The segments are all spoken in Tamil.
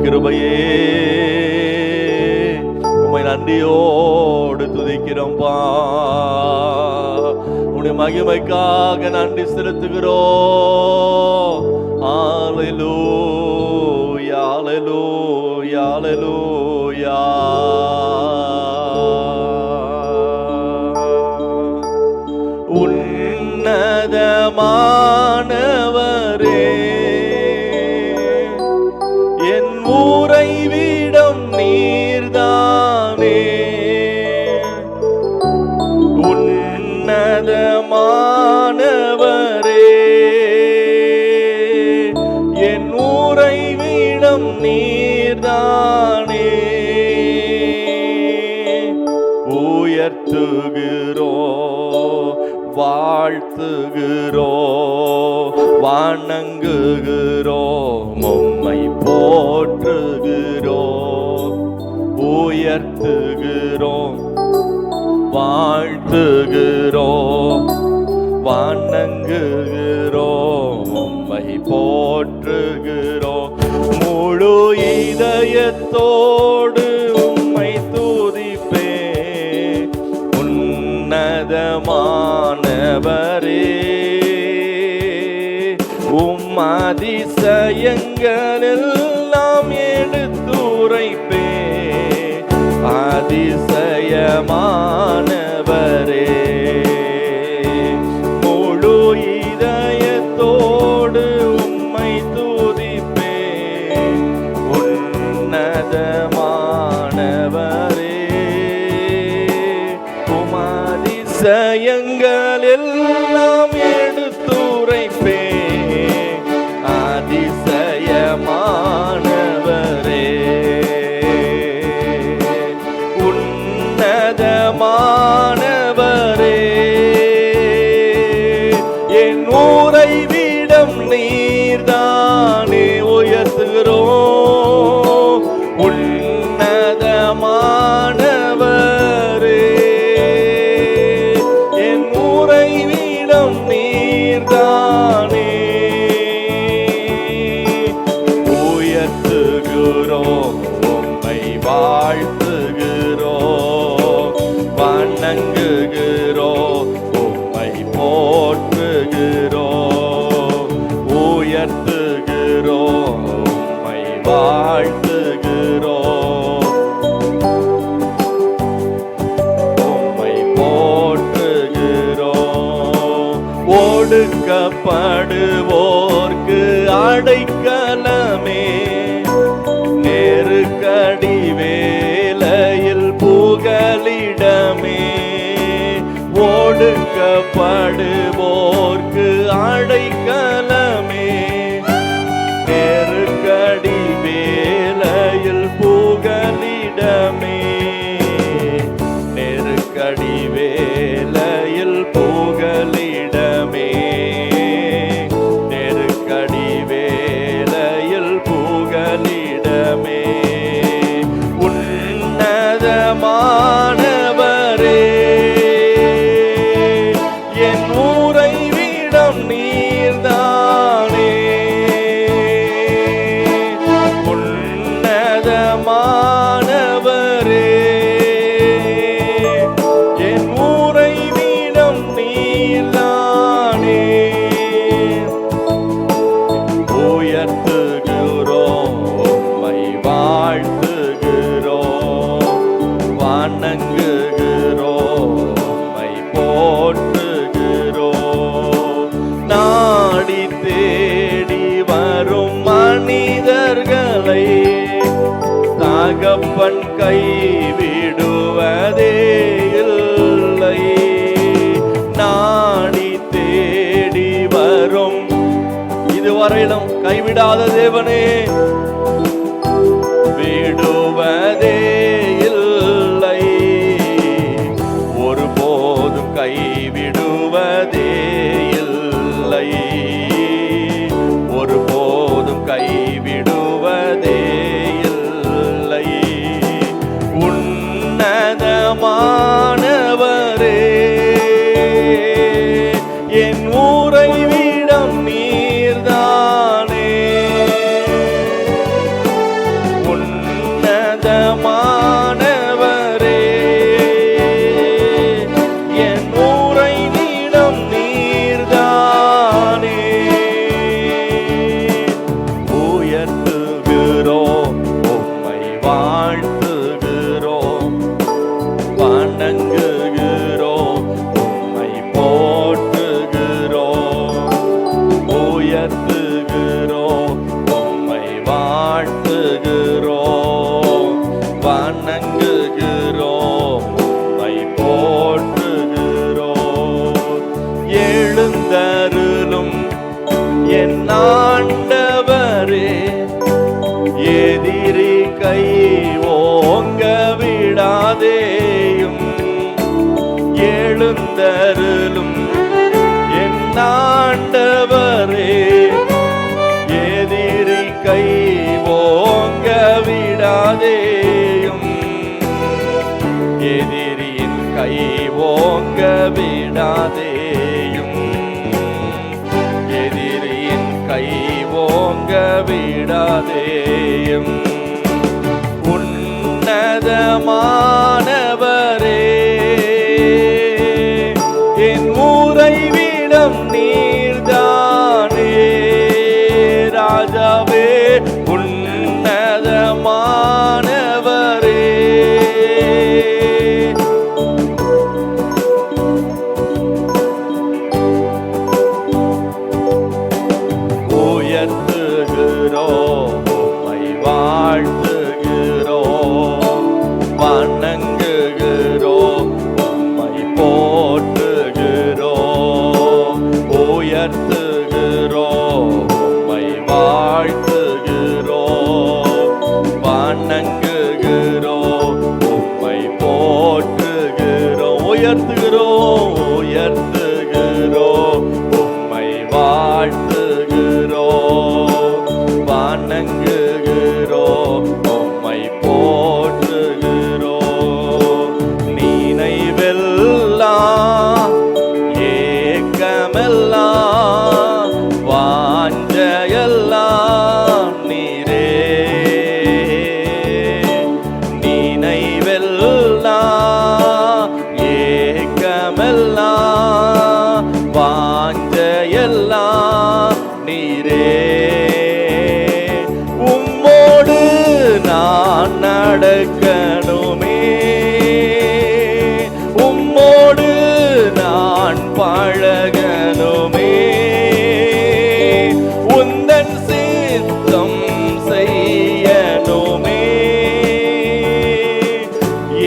கிருபையே உம்மை நன்றியோடு துதிக்கிறோம்பா. உம்முடைய மகிமைக்காக நன்றி செலுத்துகிறோம். ஹல்லேலூயா ஹல்லேலூயா ஹல்லேலூயா. உன்னதமானவரே என் உறைவிடம் நீர்தானே. உன்னதமானவரே என் உறைவிடம் நீர்தானே. உயர்த்துகிறோ வாழ்த்துகிறோ வணங்குகிறோ உம்மை போற்றுகிறோ. உயர்த்துகிறோம் வாழ்த்துகிறோம் வணங்குகிறோம் உம்மை போற்றுகிறோம். முழு இதயத்தோடு உம்மை துதிப்பே. உன்னதமானவரே உம் அதிசயங்களெல்லாம் எடுத்துரைப்பே. அதிசயமானவரே முழு இதயத்தோடு உம்மை துதிப்பே. உன்னதமானவரே உம் அதிசயங்கள் எல்லாம் எடுத்துரைப்பே. அதிசயமானவரே உன்னதமானவரே என் உறைவிடம் நீர்தானே. உயர்த்துகிறோம் உன்னதமானவரே என் உறைவிடம் நீர்தானே. உயர்த்துகிறோம் உம்மை வாழ்த்துகிறோம் வணங்குகிறோம் உம்மை போற்றுகிறோம். உயர்த்துகிறோம் உம்மை வாழ்த்துகிறோம் உம்மை போற்றுகிறோம். ஒடுக்கப்படுவோர்க்கு அடைக்கலமே. நெருக்கடி வேளையில் புகலிடமே. ஒடுக்கப்படுவோர்க்கு அடைக்கலமே. நெருக்கடி வேளையில் புகலிடமே. நெருக்கடி வேளையில் புகலிடமே. நெருக்கடி வேளையில் புகலிடமே. உன்னதமானவரே என் உறைவிடம் நீர்தானே. உன்னதமானவரே என் உறைவிடம் நீர்தானே. உயர்த்துகிறோம் உம்மை வாழ்த்துகிறோம் வணங்குகிறோம் உம்மை போற்றுகிறோம். நாடி தேடி வரும் மனிதர்களை தகப்பன் கைவிடுவதே இல்லை. நாடி தேடி வரும் இதுவரையிலும் கைவிடாத தேவனே விடுவதே இல்லை. ஒருபோதும் கைவிடுவதே இல்லை. ஒருபோதும் கைவிடுவதே இல்லை. உன்னதமானவரே என் உறைவிடம் நீர்தானே. உயர்த்துகிறோம், உம்மை வாழ்த்துகிறோம், வணங்குகிறோம், உம்மை போற்றுகிறோம். உயர்த்துகிறோம், உம்மை வாழ்த்துகிறோம், வணங்குகிறோம், உம்மை போற்றுகிறோம். எழுந்தருளும் என் ஆண்டவரே, எதிரி கை ஓங்க விடாதேயும். எழுந்தருளும் என் ஆண்டவரே, எதிரி கை ஓங்க விடாதேயும். எதிரியின் கை ஓங்க விடாதேயும். எதிரியின் கை ஓங்க விடாதேயும். உன்னதமானவரே, என் உறைவிடம் நீர்தானே. ராஜாவே, உன்னதமானவரே, உயர்த்துகிறோம், உம்மை வாழ்த்துகிறோம், வணங்குகிறோம், உம்மை போற்றுகிறோம். உயர்த்துகிறோம், உம்மை வாழ்த்துகிறோம், வணங்குகிறோம், உம்மை போற்றுகிறோம். உயர்த்துகிறோம், உயர்த்துகிறோம், உம்மை வாழ்த்துகிறோம், வணங்குகிறோம், உம்மை போற்றுகிறோம். நினைவெல்லாம் ஏக்கமெல்லாம் வாஞ்சையெல்லாம் நீரே. நினைவெல்லாம் ஏக்கமெல்லாம் வாஞ்சையெல்லாம் நீரே. உம்மோடு நான் நடக்கணுமே, உம்மோடு நான் பழகணுமே. உந்தன் சித்தம் செய்யணுமே.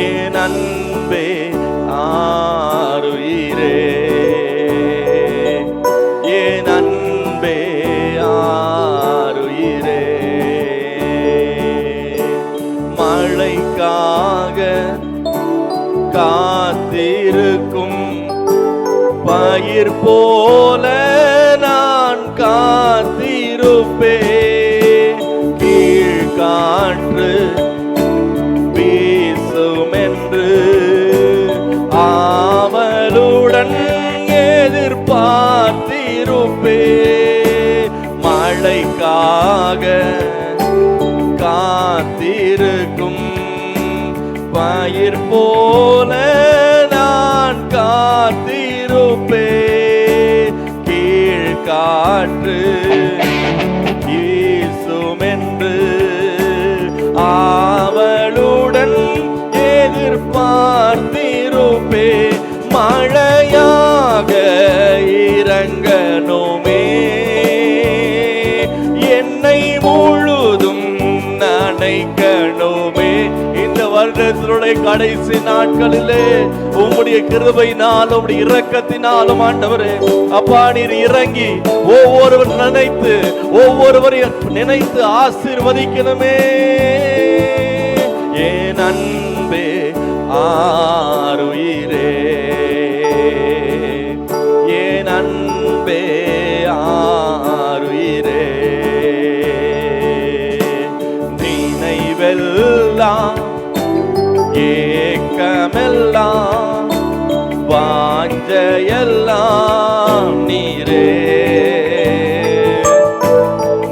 என் அன்பே ஆருயிரே, என் அன்பே ஆருயிரே. மழைக்காக காத்திருக்கும் பயிர் போல நான் காத்திருப்பேன். கீழ்காற்று வீசுமென்று ஆவலுடன் எதிர்பார்த்திருப்பேன். மழைக்காக காத்திருக்கும் பயிர் போல நான் காத்திருப்பேன். கீழ்காற்று வீசுமென்று ஆவலுடன் எதிர்பார்த்திருப்பேன். மழையாக இறங்கணுமே, என்னை முழுதும் நனைக்கணுமே. இந்த வருடத்தினுடைய கடைசி நாட்களிலே உம்முடைய கிருபையினாலும் உம்முடைய இரக்கத்தினாலும் ஆண்டவரே அப்பா நீர் இறங்கி ஒவ்வொருவர் ஒவ்வொருவரையும் நினைத்து ஆசீர்வதிக்கணுமே. என் அன்பே ஆருயிரே, என் அன்பே ஆருயிரே. நினைவெல்லாம் ஏக்கமெல்லாம் வாஞ்சையெல்லாம் நீரே.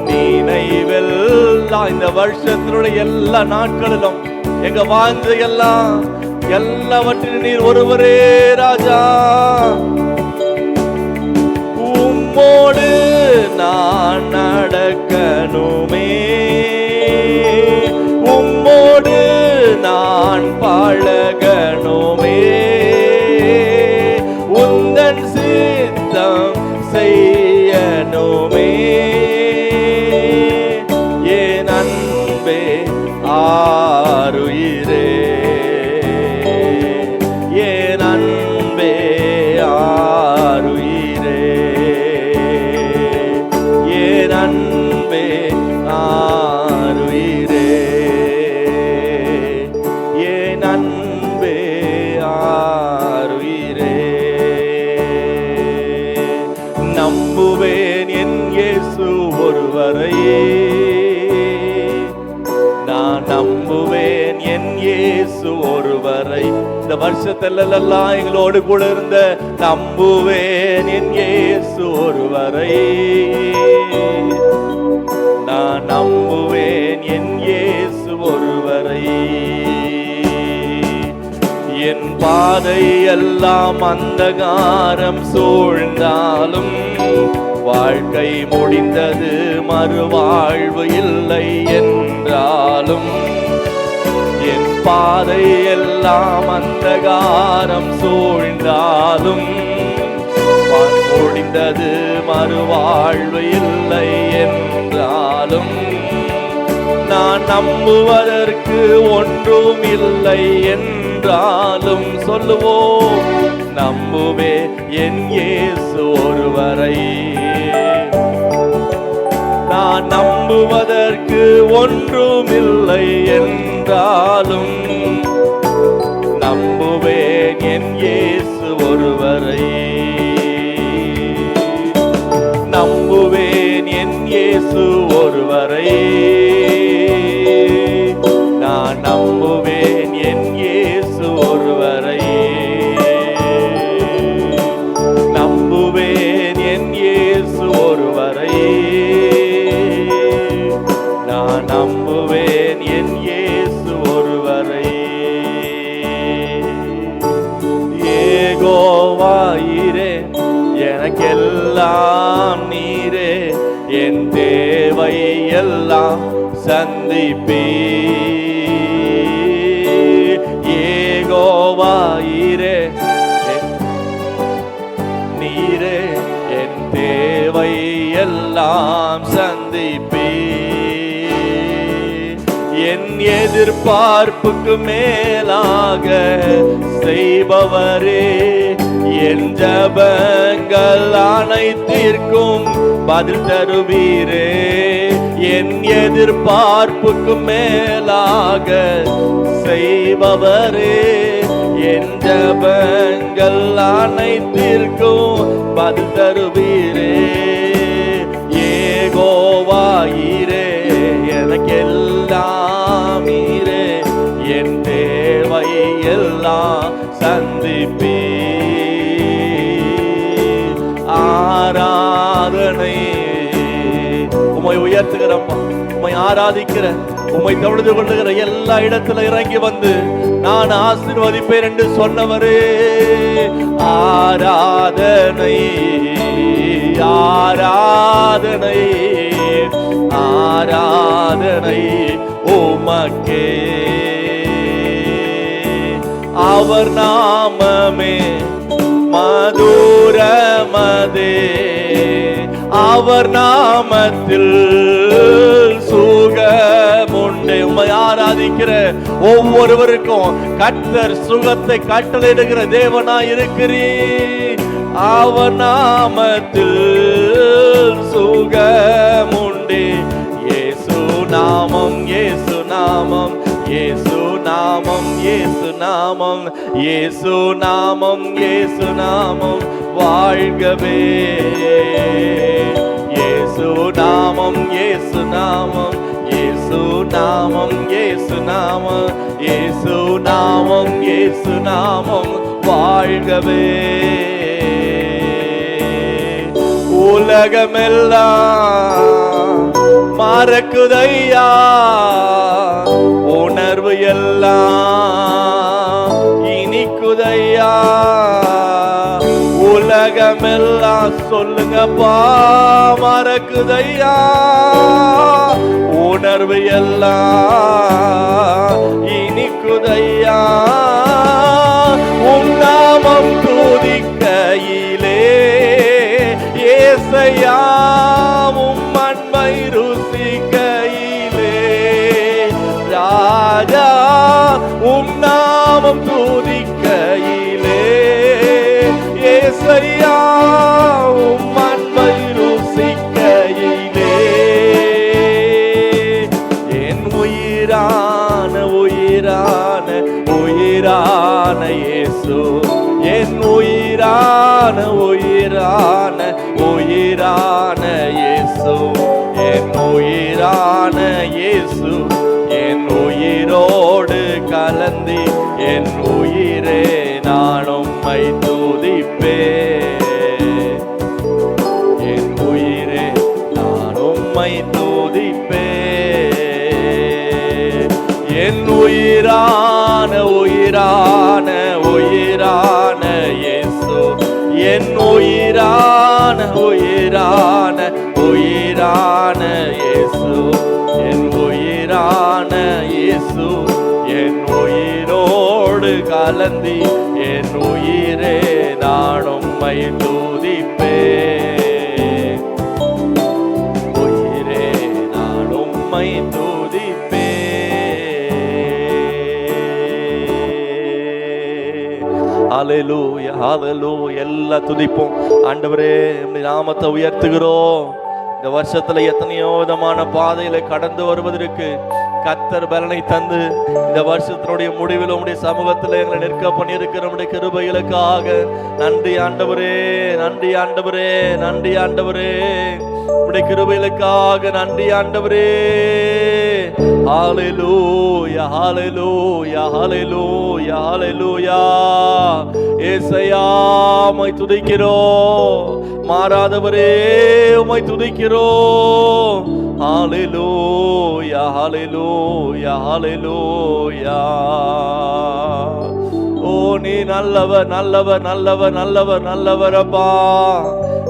நினைவெல்லாம் இந்த வருஷத்தினுடைய எல்லா நாட்களிலும் எங்க வாஞ்சையெல்லாம் எல்லாவற்றிலும் நீர் ஒருவரே ராஜா. உம்மோடு நான் நடக்கணுமே, என் அன்பே ஆருயிரே, என் அன்பே ஆருயிரே, என் அன்பே ஆருயிரே, என் அன்பே ஆருயிரே. நம்புவேன் என் இயேசு ஒருவரையே, நான் நம்புவேன் என் இயேசு ஒருவரை. இந்த வருஷத்திலெல்லாம் எங்களோடு கூட இருந்த நம்புவேன் என் இயேசு ஒருவரை, நான் நம்புவேன் என் இயேசு ஒருவரை. என் பாதை எல்லாம் அந்தகாரம் சூழ்ந்தாலும் வாழ்க்கை முடிந்தது மறுவாழ்வு இல்லை என்றாலும், என் பாதை எல்லாம் அந்தகாரம் சூழ்ந்தாலும் முடிந்தது மறுவாழ்வு இல்லை என்றாலும், நான் நம்புவதற்கு ஒன்றும் இல்லை என்றாலும் சொல்லுவோம், நம்புவே என் இயேசு ஒருவரை. நான் நம்புவதற்கு ஒன்றும் இல்லை என்றாலும் நம்புவேன் என் இயேசு ஒருவரை, நம்புவேன் என் இயேசு ஒருவரை, நான் நம்புவேன் என் இயேசு ஒருவரை, நம்புவேன் என் இயேசு ஒருவரை, நான் நம்புவேன் என் இயேசு ஒருவரை. யெகோவாயிரே எனக்கெல்லாம் நீரே, என் தேவை எல்லாம் சந்திப்பீர். யெகோவாயிரே நீரே, என் தேவை எல்லாம் சந்திப்பீர். என் எதிர்பார்ப்புக்கு மேலாக செய்பவரே, என் ஜபங்கள் அனைத்திற்கும் பதில் தருவீரே. என் எதிர்பார்ப்புக்கு மேலாக செய்பவரே, என் ஜபங்கள் அனைத்திற்கும் பதில் தருவீரே. யெகோவாயிரே எனக்கெல்லாம் நீரே, என் தேவை எல்லாம் சந்திப்பீர். ஆராதனை உம்மை உயர்த்துகிறப்பா, உம்மை ஆராதிக்கிற, உம்மை தொழுது கொள்ளுகிற எல்லா இடத்துல இறங்கி வந்து நான் ஆசீர்வதிப்பேன் என்று சொன்னவரே, ஆராதனை ஆராதனை ஆராதனை உமக்கே. அவர் நாமமே மதுரமதே, அவர் நாமத்தில் சுகமுண்டு. உம்மை ஆராதிக்கிற ஒவ்வொருவருக்கும் கர்த்தர் சுகத்தை கட்டளையிடுகிற தேவனாய் இருக்கிறீர். அவர் நாமத்தில் சுகமுண்டு. இயேசு நாமம், இயேசு நாமம், இயேசு நாமம், இயேசு நாமம், இயேசு நாமம், இயேசு நாமம் வாழ்கவே. இயேசு நாமம், இயேசு நாமம், இயேசு நாமம், இயேசு நாமம், இயேசு நாமம், இயேசு நாமம் வாழ்கவே. உலகமெல்லாம் மறக்குதையா, உணர்வு எல்லாம் இனிக்குதையா. உலகமெல்லாம் சொல்லுங்கப்பா மறக்குதையா, உணர்வு எல்லாம் இனிக்குதையா. உன் நாமம் துதிக்கையிலே ஏசையா, உம் அன்பை ருசிக்கையிலே உயிரான இயேசு, என் உயிரான உயிரான உயிரான இயேசு, என் உயிரான இயேசு, என் உயிரோடு கலந்தி என் உயிரே நான் உம்மை துதிப்பேன், என் உயிரே நான் உம்மை துதிப்பேன், என் உயிரான உயிரான உயிரான இயேசு, என் உயிரான உயிரான உயிரான இயேசு, என் உயிரான இயேசு, என் உயிரோடு கலந்தி என் உயிரே நான் உம்மை துதிப்பேன், உயிரே நான் உம்மை துதிப்பேன். ஹல்லேலூயா ஹல்லேலூயா. எல்லாம் துதிப்போம். ஆண்டவரே உம்முடைய நாமத்தை உயர்த்துகிறோம். இந்த வருஷத்துல எத்தனையோ விதமான பாதையில கடந்து வருவதற்கு கர்த்தர் பலனை தந்து இந்த வருஷத்தினுடைய முடிவில் உம்முடைய சமூகத்தில் எங்களை நிற்க பண்ணியிருக்கிற உம்முடைய கிருபைகளுக்காக நன்றி ஆண்டவரே, நன்றி ஆண்டவரே, நன்றி ஆண்டவரே, உம்முடைய கிருபைகளுக்காக நன்றி ஆண்டவரே. ஹல்லேலூயா ஹல்லேலூயா ஹல்லேலூயா ஹல்லேலூயா. ஏசையா உம்மை துதிக்கிறோம், மாறாதவரே உம்மை துதிக்கிறோம். ஹல்லேலூயா ஹல்லேலூயா ஹல்லேலூயா. ஓ நீ நல்லவர் நல்லவர் நல்லவர் நல்லவர் நல்லவர் அப்பா,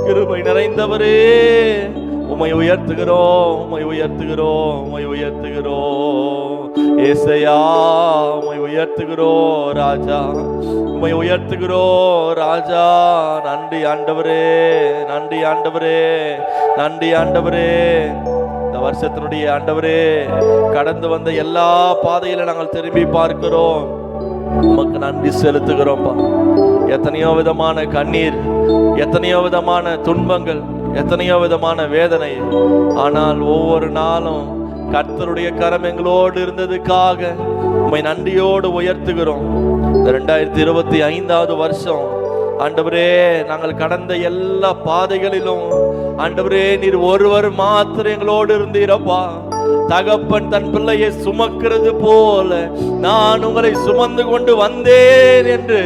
கிருபை நிறைந்தவரே, உம்மை உயர்த்துகிறோம் உம்மை உயர்த்துகிறோம் உம்மை உயர்த்துகிறோம். ஏசையா உம்மை உயர்த்துகிறோம் ராஜா, உம்மை உயர்த்துகிறோம் ராஜா. நன்றி ஆண்டவரே, நன்றி ஆண்டவரே, நன்றி ஆண்டவரே. இந்த வருஷத்தினுடைய ஆண்டவரே கடந்து வந்த எல்லா பாதையில நாங்கள் திரும்பி பார்க்கிறோம், உமக்கு நன்றி செலுத்துகிறோம்ப்பா. எத்தனையோ விதமான கண்ணீர், எத்தனையோ விதமான துன்பங்கள், எத்தனையோ விதமான வேதனை, ஆனால் ஒவ்வொரு நாளும் கர்த்தருடைய கரம் எங்களோடு இருந்ததுக்காக உம்மை நன்றியோடு உயர்த்துகிறோம். இந்த 2025வது வருஷம் ஆண்டவரே நாங்கள் கடந்த எல்லா பாதைகளிலும் ஆண்டவரே நீர் ஒருவர் மாத்திரம் எங்களோடு இருந்தீரப்பா. தகப்பன் தன் பிள்ளையை சுமக்கிறது போல நான் உங்களை சுமந்து கொண்டு வந்தேன் என்று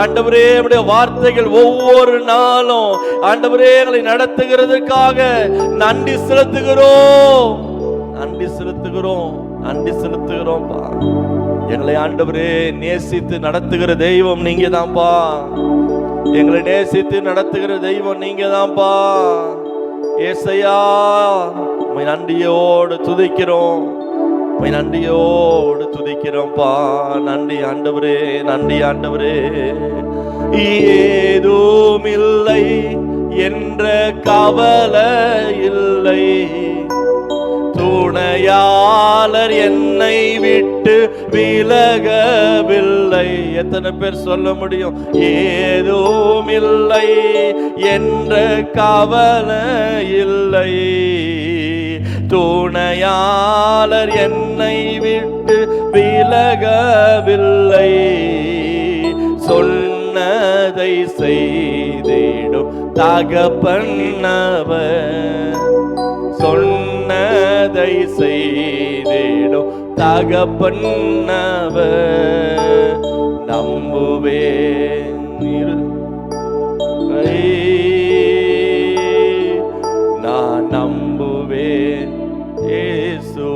ஆண்டவரே உம்முடைய வார்த்தைகள் ஒவ்வொரு நாளும் ஆண்டவரே எங்களை நடத்துகிறதுக்காக நன்றி செலுத்துகிறோம், நன்றி செலுத்துகிறோம், நன்றி செலுத்துகிறோம்ப்பா. எங்களை ஆண்டவரே நேசித்து நடத்துகிற தெய்வம் நீங்க தான்ப்பா, எங்களை நேசித்து நடத்துகிற தெய்வம் நீங்க தான்ப்பா. ஏசையா உம்மை நன்றியோடு துதிக்கிறோம், உம்மை நன்றியோடு துதிக்கிறோம்ப்பா. நன்றி ஆண்டவரே, நன்றி ஆண்டவரே. ஏதுமில்லை என்ற கவலை இல்லை, துணையாளர் என்னை விட்டு விலகவில்லை. எத்தனை பேர் சொல்ல முடியும்? ஏதும் இல்லை என்ற கவலை இல்லை, துணையாளர் என்னை விட்டு விலகவில்லை, சொன்னதை செய்திடும் தகப்பனவர், சொன்னதை செய்திடும் தகப்பனவர், நம்புவேன் நான் நம்புவேன் இயேசு.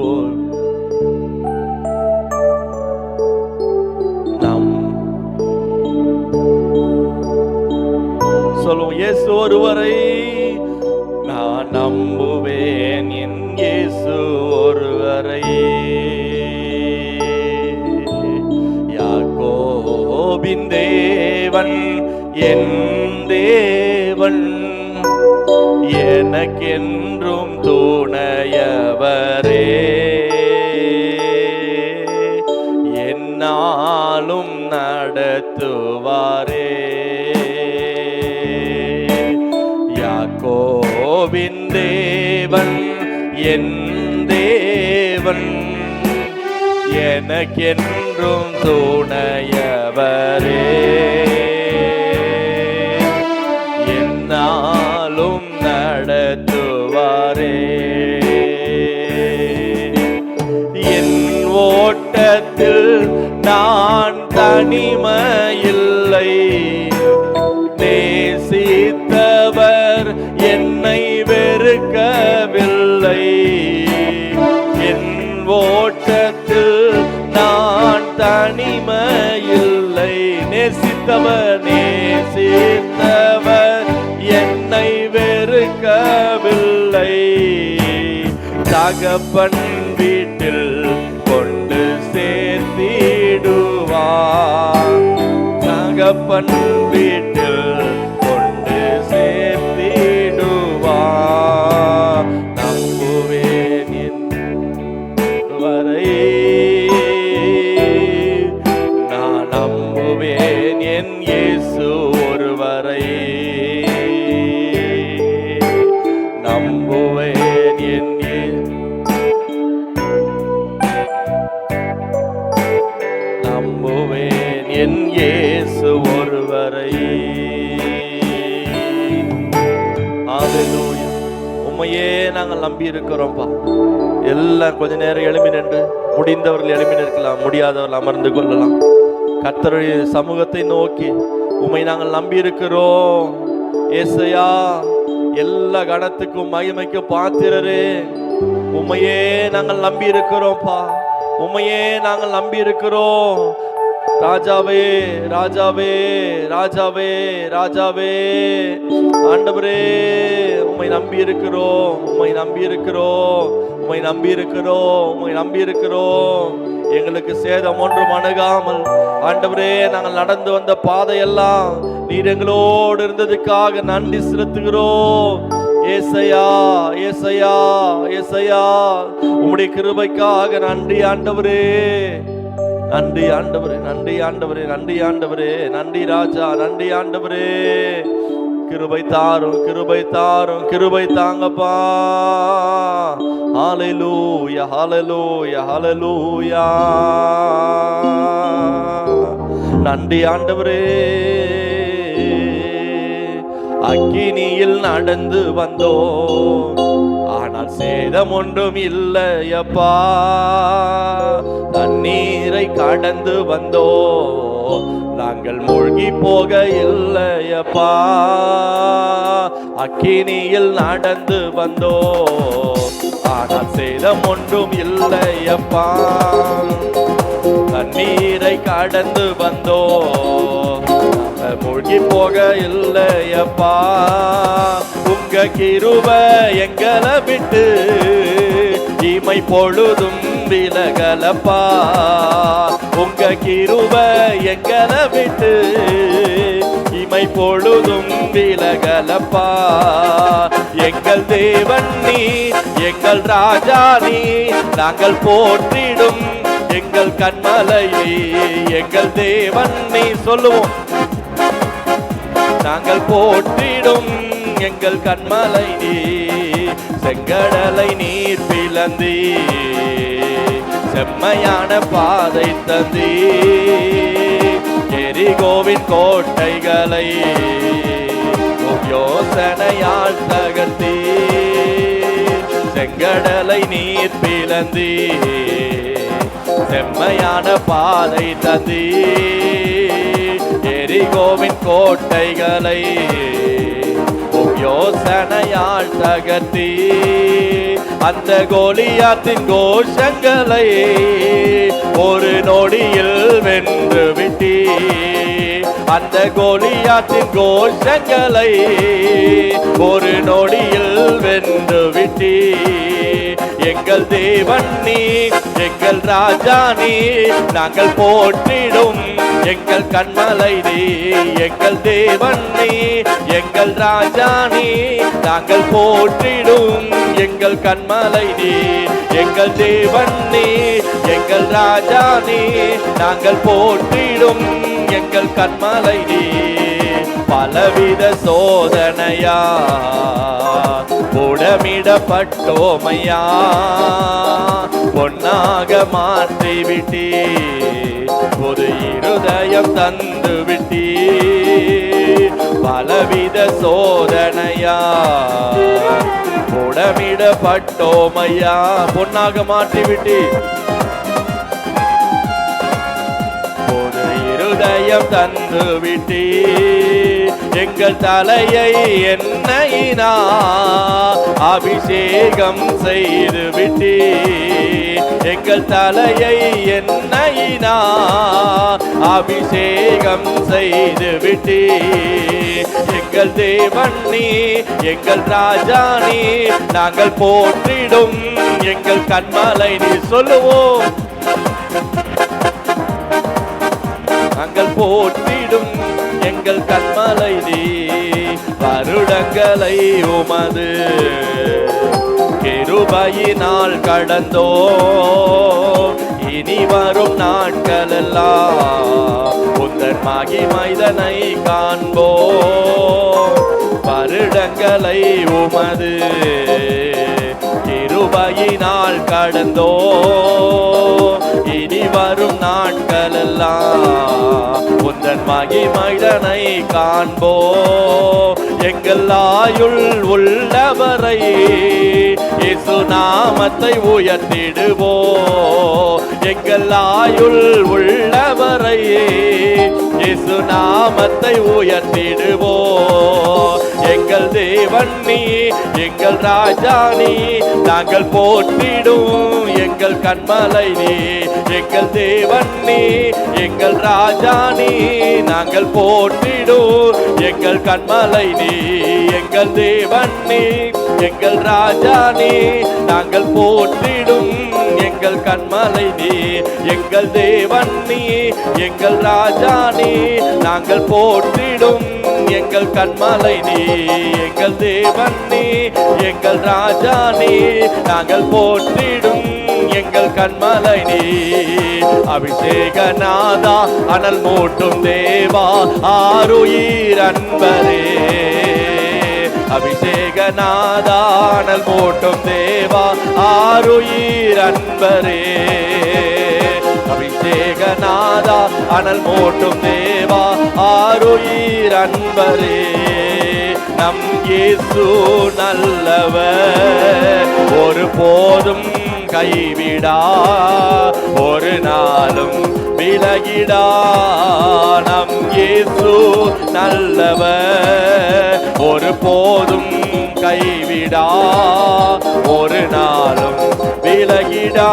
சொல்லுவோம், இயேசு ஒருவரை நான் நம்புவேன், என் இயேசு ஒருவரை. யாக்கோபின் தேவன் என் தேவன், எனக்கென்றும் துணையவரே, என்னாலும் நடத்துவாரே. யாக்கோபின் தேவன் என் தேவன், எனக்கென்றும் துணையவரே, என்னாலும் நடத்துவாரே. என் ஓட்டத்தில் நான் தனிமையில்லை, நேசித்தவர் என்னை வெறுக்கவில்லை. என் ஓட்டத்தில் நான் தனிமையில்லை, நேசித்தவர் என்னை வெறுக்கவில்லை. தகப்பன் வீட்டில் கொண்டு சேர்த்திடுவார், தகப்பன் வீட்டில் கொண்டு சேர்த்திடுவார். நம்புவேன் என் வரை, நான் நம்புவேன் என் இயேசு ஒருவரை. நம்புவேன் என் நம்புவேன் என் இயேசு ஒருவரை. ஹல்லேலூயா. உம்மையே நாங்கள் நம்பி இருக்கிறோம்ப்பா. எல்லாம் கொஞ்ச நேரம் எழுப்பி நின்று, முடிந்தவர்கள் எழுப்பி நிற்கலாம், முடியாதவர்கள் அமர்ந்து கொள்ளலாம். கர்த்தருடைய சமூகத்தை நோக்கி உம்மை நாங்கள் நம்பி இருக்கிறோம். ஏசையா, எல்லா கணத்துக்கும் மகிமைக்கும் பாத்திரரே, உம்மையே நாங்கள் நம்பி இருக்கிறோம்ப்பா, உம்மையே நாங்கள் நம்பி இருக்கிறோம். ராஜாவே ராஜாவே ராஜாவே ராஜாவே, ஆண்டவரே உம்மை நம்பி இருக்கிறோம், உம்மை நம்பி இருக்கிறோம், உம்மை நம்பி இருக்கிறோம், உம்மை நம்பி இருக்கிறோம். எங்களுக்கு சேதம் ஒன்றும் அணுகாமல் ஆண்டவரே நாங்கள் நடந்து வந்த பாதையெல்லாம் நீர் எங்களோடு இருந்ததுக்காக நன்றி செலுத்துகிறோம். ஏசையா ஏசையா ஏசையா, உம்முடைய கிருபைக்காக நன்றி ஆண்டவரே, நன்றி ஆண்டவரே, நன்றி ஆண்டவரே, நன்றி ஆண்டவரே, நன்றி ராஜா, நன்றி ஆண்டவரே. கிருபை தாரும், கிருபை தாரும், கிருபை தாங்கப்பா. ஹல்லேலூயா ஹல்லேலூயா ஹல்லேலூயா. நன்றி ஆண்டவரே. அக்கினியில் நடந்து வந்தோம், ஆனால் சேதம் ஒன்றும் இல்லையப்பா. தண்ணீரை கடந்து வந்தோம், நாங்கள் மூழ்கி போக இல்லையப்பா. அக்கினியில் நடந்து வந்தோம், ஆனால் சேதம் ஒன்றும் இல்லையப்பா. தண்ணீரை கடந்து வந்தோம், மூழ்கி போக இல்லையப்பா. உங்க கிருபை எங்களை விட்டு இமை பொழுதும் விலகலப்பா. உங்க கிருபை எங்களை விட்டு இமை பொழுதும் விலகலப்பா. எங்கள் தேவன் நீ, எங்கள் ராஜா நீ, நாங்கள் போற்றிடும் எங்கள் கண்மலை நீ. எங்கள் தேவன் நீ, சொல்லுவோம், நாங்கள் போற்றிடும் எங்கள் கண்மலை நீ. செங்கடலை நீர் பிளந்தீ, செம்மையான பாதை தந்தீ. எரிகோவின் கோட்டைகளை யோசனையால் தகர்த்தீ. செங்கடலை நீர் பிளந்தீ, செம்மையான பாதை தந்தீ. எரிகோவின் கோட்டைகளை யோசனையால் தகர்த்தீ. அந்த கோலியாத்தின் கோஷங்களை ஒரு நொடியில் வென்று விட்டீ. அந்த கோலியாத்தின் கோஷங்களை ஒரு நொடியில் வென்று விட்டீ. எங்கள் தேவன் நீ, எங்கள் ராஜா நீ, நாங்கள் போற்றிடும் எங்கள் கண்மலை நீ. எங்கள் தேவன் நீ, எங்கள் ராஜா நீ, நாங்கள் போற்றிடும் எங்கள் கண்மலை நீ. எங்கள் தேவன் நீ, எங்கள் ராஜா நீ, நாங்கள் போற்றிடும் எங்கள் கண்மலை நீ. பலவித சோதனையா புடமிடப்பட்டோமையா, பொன்னாக மாற்றிவிட்டீ புது இருதயம் தந்து விட்டி, பலவித சோதனையா புடமிடப்பட்டோமையா, பொன்னாக மாற்றிவிட்டி, புது இருதயம் தந்து விட்டி, எங்கள் தலையை எண்ணெயினா அபிஷேகம் செய்து விட்டி, எங்கள் தலையை எண்ணெயினா அபிஷேகம் செய்து விட்டி, எங்கள் தேவன் நீ, எங்கள் ராஜா நீ, நாங்கள் போற்றிடும் எங்கள் கண்மலை நீ, சொல்லுவோம் நாங்கள் போற்றிடும் எங்கள் கண்மலை நீ, வருடங்களை உமது கிருபையினால் கடந்தோ, இனி வரும் நாட்கள் எல்லாம் உந்தன் மகிமைதனை காண்போ, வருடங்களை உமது கிருபையினால் கடந்தோ, இனி வரும் நாட்கள் எல்லாம் உந்தன் மகிமைதனை காண்போ, எங்கள் ஆயுள் உள்ளவரை இயேசு நாமத்தை உயர்த்திடுவோ, எங்கள் ஆயுள் உள்ளவரை இயேசு நாமத்தை உயர்த்திடுவோ, எங்கள் தேவன் நீ, எங்கள் ராஜா நீ, நாங்கள் போற்றிடும் எங்கள் கண்மலை நீ, எங்கள் தேவன் நீ, எங்கள் ராஜா நீ, நாங்கள் போற்றிடும் எங்கள் கண்மலை நீ, எங்கள் தேவன் நீ, எங்கள் ராஜா நீ, நாங்கள் போற்றிடும் எங்கள் கண்மலை நீ, எங்கள் தேவன் நீ, எங்கள் ராஜா நீ, நாங்கள் போற்றிடும் எங்கள் கண்மலை நீ, எங்கள் தேவன் நீ, எங்கள் ராஜா நீ, நாங்கள் போற்றிடும் எங்கள் கண்மலை நீ, அபிஷேகநாதா அனல் மூட்டும் தேவா ஆருயிர் அன்பரே, அபிஷேகநாதா அனல் மூட்டும் தேவா ஆருயிர் அன்பரே, அபிஷேகநாதா அனல் மூட்டும் தேவா ஆருயிர் அன்பரே, நம் இயேசு நல்லவர் ஒரு போதும் கைவிடா, ஒரு நாளும் விலகிடா, நம் இயேசு நல்லவர் ஒரு போதும் கைவிடா, ஒரு நாளும் விலகிடா,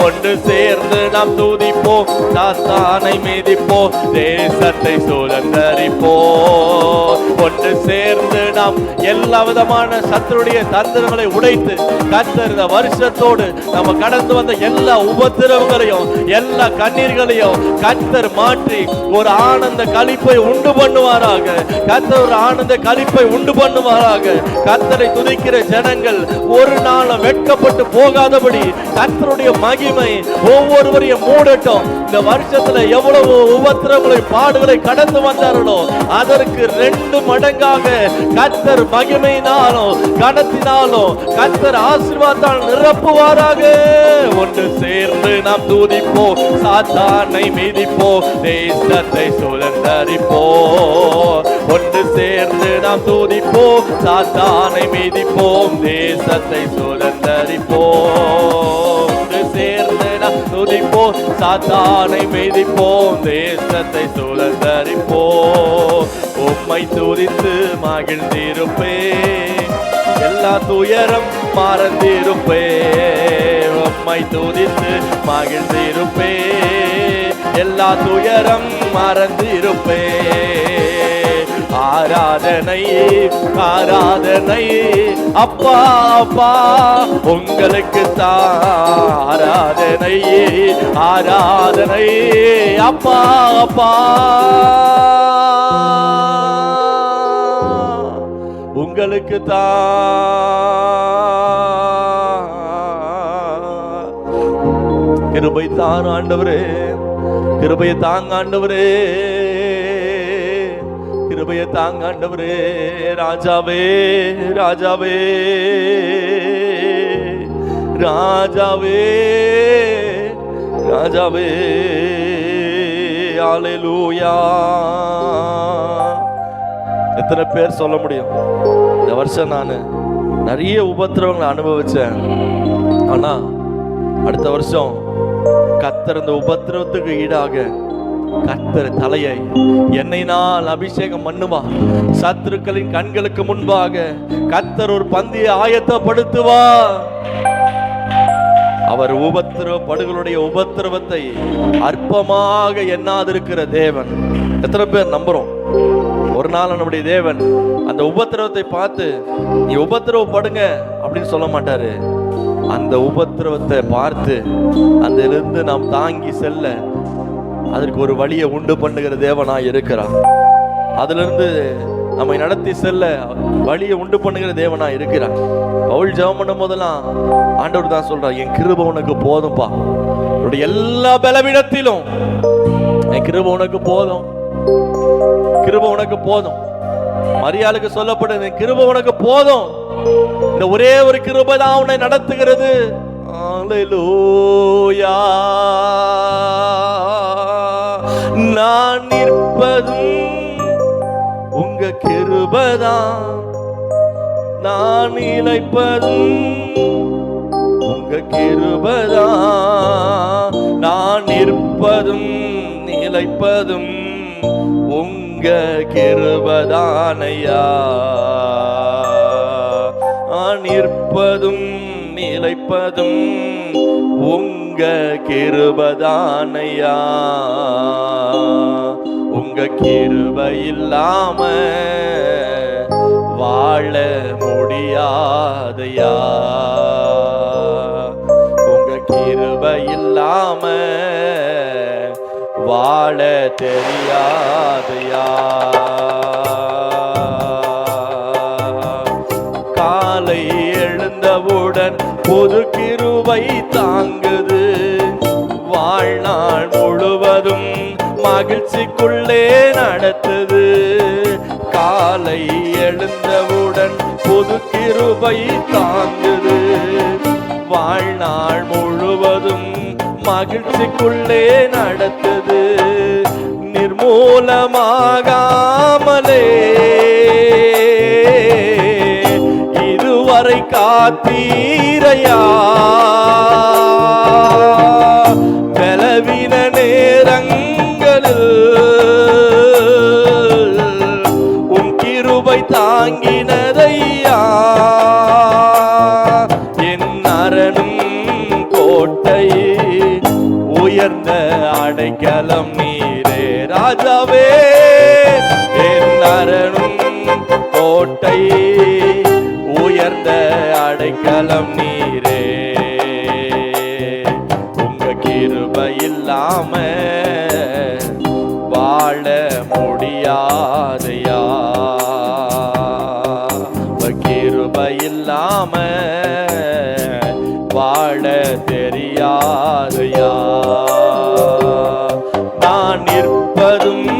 ஒன்று சேர்ந்து நாம் துதிப்போம், சாத்தானை மிதிப்போம், தேசத்தை சுதந்தரிப்போம், ஒன்று சேர்ந்து நாம் எல்லா விதமான சத்துருடைய தந்திரங்களை உடைத்து கர்த்தர் இந்த வருஷத்தோடு நம்ம கடந்து வந்த எல்லா உபத்திரவங்களையும் எல்லா கண்ணீர்களையும் கர்த்தர் மாற்றி ஒரு ஆனந்த களிப்பை உண்டு பண்ணுவாராக, கர்த்தர் ஒரு ஆனந்த களிப்பை உண்டு பண்ணுவாராக, கர்த்தரை துதிக்கிற ஜனங்கள் ஒரு நாளும் வெட்கப்பட்டு போகாதபடி கர்த்தருடைய மகிமை ஒவ்வொருவரையும் மூடட்டும். இந்த வருஷத்துல எவ்வளவு உபத்திரவங்களை பாடுகளை கடந்து வந்தார்களோ அதற்கு 2 மடங்காக கர்த்தர் மகிமையினாலும் கனத்தினாலும் கர்த்தர் ஆசீர்வாதத்தால் நிரப்புவாராக. ஒன்று சேர்ந்து நாம் துதிப்போம், சாத்தானை மிதிப்போம், தேசத்தை சுதந்தரிப்போம். ஒன்று சேர்ந்து நாம் துதிப்போம், சாத்தானை மிதிப்போம், தேசத்தை சுதந்தரிப்போம். ஒன்று சேர்ந்து நாம் துதிப்போம், சாத்தானை மிதிப்போம், தேசத்தை சுதந்தரிப்போம். உம்மை துதித்து மகிழ்ந்திருப்பேன், எல்லா துயரம் மறந்திருப்பேன். உம்மை துதித்து மகிழ்ந்திருப்பேன், எல்லா துயரம் மறந்திருப்பேன். ஆராதனை ஆராதனை அப்பா அப்பா உங்களுக்கு தான், ஆராதனை ஆராதனை அப்பா அப்பா உங்களுக்கு தான். கிருபை தான் ஆண்டவரே, கிருபையை தாங்க ஆண்டவரே, கிருபையை தாங்க ஆண்டவரே. ராஜாவே ராஜாவே ராஜாவே ராஜாவே. ஹல்லேலூயா. எத்தனை பேர் சொல்ல முடியும், இந்த வருஷம் நான் நிறைய உபத்திரவங்களை அனுபவிச்சேன், ஆனா அடுத்த வருஷம் கர்த்தர் இந்த உபத்திரவத்துக்கு ஈடாக கர்த்தர் தலையை எண்ணெயினால் அபிஷேகம் பண்ணுவார். சத்துருக்களின் கண்களுக்கு முன்பாக கர்த்தர் ஒரு பந்தியை ஆயத்தப்படுத்துவார். அவர் படுகளுடைய உபத்திரவத்தை அற்பமாக எண்ணாதிருக்கிற தேவன். எத்தனை பேர் நம்புறோம்? ஒரு நாள் நம்முடைய தேவன் அந்த உபத்திரவத்தை பார்த்து நீ உபத்திரவப்படுங்க அப்படின்னு சொல்ல மாட்டாரு. அந்த உபத்திரவத்தை பார்த்து அதிலிருந்து நாம் தாங்கி செல்ல அதற்கு ஒரு வழியை உண்டு பண்ணுகிற தேவனாய் இருக்கிறார். அதிலிருந்து நம்மை நடத்தி செல்ல வழியை உண்டு பண்ணுகிற தேவனாய் இருக்கிறார். பவுல் ஜெபம் பண்ணும் போதெல்லாம் ஆண்டவர் தான் சொல்றார், என் கிருபை உனக்கு போதும்பா, உன்னுடைய எல்லா பலவீனத்திலும் என் கிருபை உனக்கு போதும், கிருபை உனக்கு போதும். மரியாளுக்கு சொல்லப்படுது, கிருபை உனக்கு போதும், இந்த ஒரே ஒரு கிருபை தான் உன்னை நடத்துகிறது. ஹல்லேலூயா. நான் நிற்பதும் உங்க கிருபைதான், நான் நிலைப்பதும் உங்க கிருபைதான், நான் நிற்பதும் நிலைப்பதும் உங்க கிருபைதானையா, நான் நிற்பதும் நிலைப்பதும் உங்க கிருபைதானையா, உங்க கிருபை இல்லாம வாழ முடியாதையா, உங்க கிருபை இல்லாம வாழ தெரியாதையா. காலை எழுந்தவுடன் புது கிருபை தாங்குது, வாழ்நாள் முழுவதும் மகிழ்ச்சிக்குள்ளே நடத்துது. காலை எழுந்தவுடன் புது கிருபை தாங்குது, வாழ்நாள் முழுவதும் மகிழ்ச்சிக்குள்ளே நடத்துது. நிர்மூலமாகாமலே இதுவரை காத்தீரையா, பலவீன நேரங்களில் உன் கிருபை தாங்கினதையா, என் அரணும் கோட்டை உயர்ந்த அடைக்கலம் நீரே. ராஜாவே, என் அரணும் கோட்டை உயர்ந்த அடைக்கலம் நீரே, உங்க கிருபை இல்லாம வாழ முடியாதையா, உங்க கிருபை இல்லாம வாழ தெரியாதையா. நான் நிற்பதும்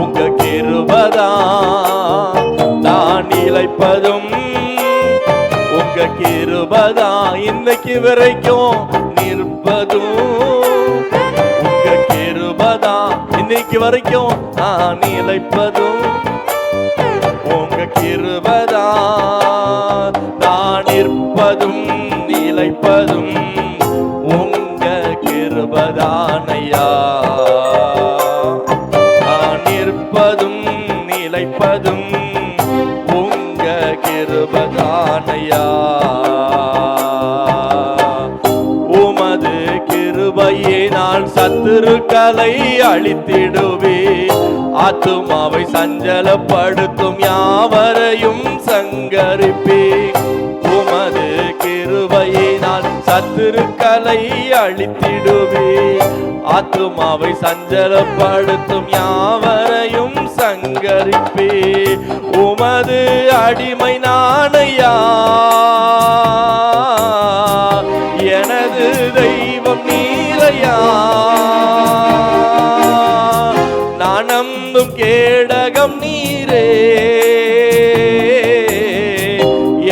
உங்க கிருபைதான், நான் நிலைப்பதும் உங்க கிருபைதான். இன்னைக்கு வரைக்கும் நிற்பதும் உங்க கிருபைதான், இன்னைக்கு வரைக்கும் நான் நிலைப்பதும் உங்க கிருபைதான், நான் நிற்பதும் நிலைப்பதும் உங்க கிருபைதானையா, நான் நிற்பதும் நிலைப்பதும் உங்க கிருபைதானையா. உமது கிருபையினால் சத்துருக்களை அழித்திடுவே, ஆத்துமாவை சஞ்சலப்படுத்தும் யாவரையும் சங்கரிப்பே. உமது கிருபையினால் சத்துருக்களை அழித்திடுவே, ஆத்துமாவை சஞ்சலப்படுத்தும் யாவரையும் சங்கரிப்பே. உமது அடிமை நானையா, எனது தெய்வம் நீரையா, நான் நம்பும் கேடகம் நீரே,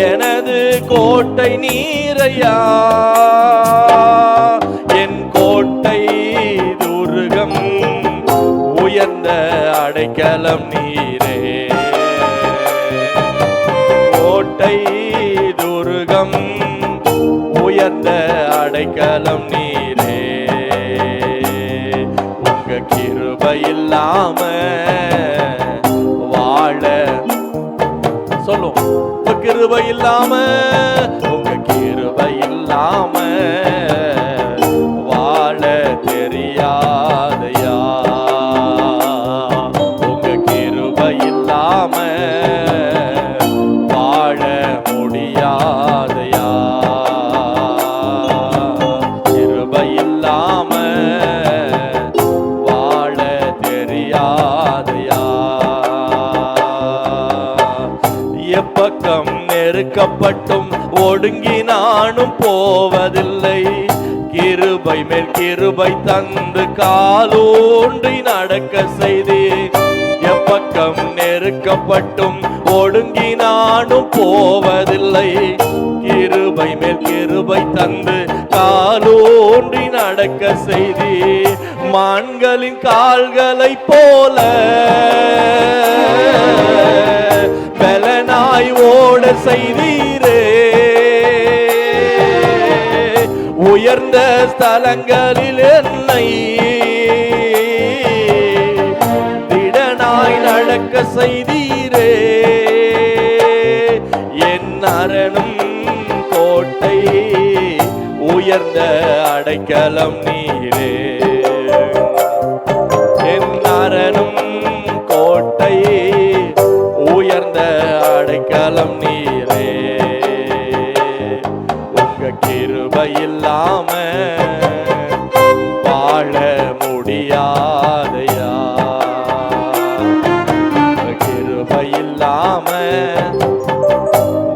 எனது கோட்டை நீரையா, என் அடைக்கலம் நீரே. கோட்டை துருகம் உயர்ந்த அடைக்கலம் நீரே. உங்க கிருபை இல்லாம வாழ சொல்லும். உங்க கிருபை இல்லாம, உங்க கிருபை இல்லாம வாழ தெரியாதையா. உங்க கிருபை இல்லாம வாழ முடியாதையா. கிருபை இல்லாம வாழ தெரியாதையா. எப்பக்கம் நெருக்கப்பட்டும் ஒடுங்கி நானும் போவதில்லை. கிருபை மேல் கிருபை தந்து காலூன்றி நடக்க செய்தே. எப்பக்கம் நெருக்கப்பட்டும் ஒடுங்கி நானும் போவதில்லை. கிருபை மேல் கிருபை தந்து காலூன்றி நடக்க செய்தே. மான்களின் கால்களை போல பலனாய் ஓட செய்தீரே. உயர்ந்த ஸ்தலங்களில் என்னை திடனாய் நடக்க செய்தீரே. என் அரணும் கோட்டை உயர்ந்த அடைக்கலம் நீரே. என் அரணும் கோட்டை உயர்ந்த அடைக்கலம் நீரே. உங்க கிருபை இல்லாம வாழ முடியாதையா. கிருபை இல்லாம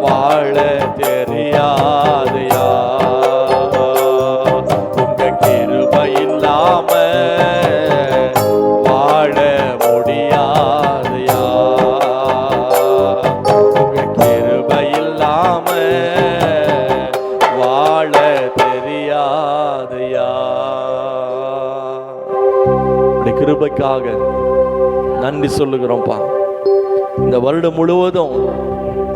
வாழ தெரியாதையா. உங்க கிருபை இல்லாம வாழ முடியாதையா. உங்க கிருபை இல்லாம வாழ தெரியாதையா. கிருபைக்காக நன்றி சொல்லுகிறோம்ப்பா. இந்த வருடம் முழுவதும்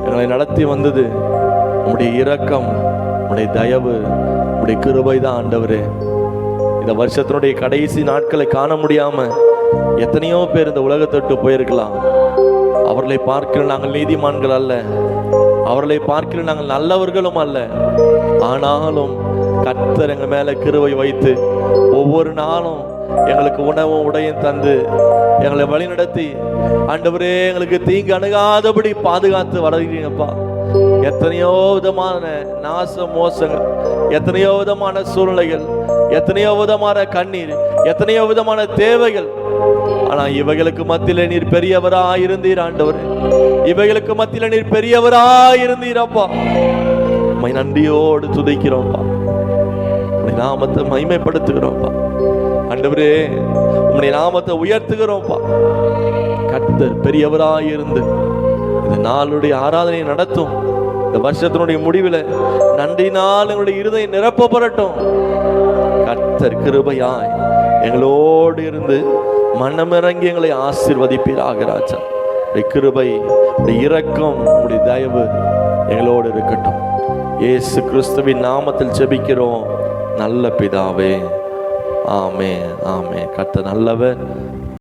எங்களை நடத்தி வந்தது உம்முடைய இரக்கம், உம்முடைய தயவு, உம்முடைய கிருபை தான் ஆண்டவரே. இந்த வருஷத்தினுடைய கடைசி நாட்களை காண முடியாம எத்தனையோ பேர் இந்த உலகத்தொட்டு போயிருக்கலாம். அவர்களை பார்க்கிற நாங்கள் நீதிமான்கள் அல்ல, அவர்களை பார்க்கிற நாங்கள் நல்லவர்களும் அல்ல. ஆனாலும் கர்த்தர் எங்கள் மேல கிருபை வைத்து ஒவ்வொரு நாளும் எங்களுக்கு உணவும் உடையும் தந்து எங்களை வழி நடத்தி ஆண்டவரே எங்களுக்கு தீங்கு அணுகாதபடி பாதுகாத்து வளர்கிறீங்கப்பா. எத்தனையோ விதமான நாச மோசங்கள், எத்தனையோ விதமான சூழ்நிலைகள், எத்தனையோ விதமான கண்ணீர், எத்தனையோ விதமான தேவைகள். ஆனா இவைகளுக்கு மத்தியில நீர் பெரியவராயிருந்தீர் ஆண்டவரே. இவைகளுக்கு மத்தியில நீர் பெரியவராயிருந்தீரப்பா. உம்மை நன்றியோடு துதிக்கிறோம்ப்பா. உம்முடைய நாமத்தை மகிமைப்படுத்துகிறோம்ப்பா ஆண்டவரே. உம்முடைய நாமத்தை உயர்த்துகிறோம்ப்பா. கர்த்தர் பெரியவராயிருந்து இந்த நாளுடைய ஆராதனை நடத்தும். இந்த வருஷத்தினுடைய முடிவில் நன்றினால் எங்களுடைய இருதயம் நிரப்பப்படட்டும். கர்த்தர் கிருபையாய் எங்களோடு இருந்து மனமிறங்கி எங்களை ஆசீர்வதிப்பீராக ராஜா. உடைய கிருபை, உடைய இரக்கம், உடைய தயவு எங்களோடு இருக்கட்டும். இயேசு கிறிஸ்துவின் நாமத்தில் ஜெபிக்கிறோம் நல்ல பிதாவே. ஆமென், ஆமென். கர்த்தர் நல்லவர்.